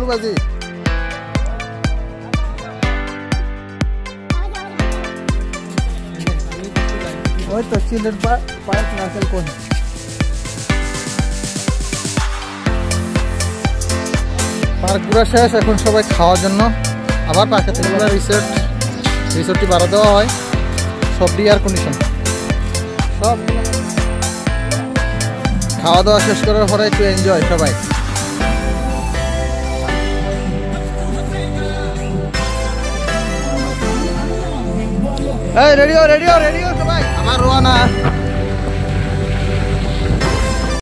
গরুবাজি। ওই তো চিলের পার্ক নারকেল কোন পার্ক ঘোরা শেষ, এখন সবাই খাওয়ার জন্য আবার পার্কে থেকে রিসোর্টটি ভাড়া দেওয়া হয়, সব এয়ার কন্ডিশন। সব খাওয়া দাওয়া শেষ করার পরে একটু এনজয় সবাই। রেডিও রেডিও রেডিও সবাই, আমার রোয়ানা।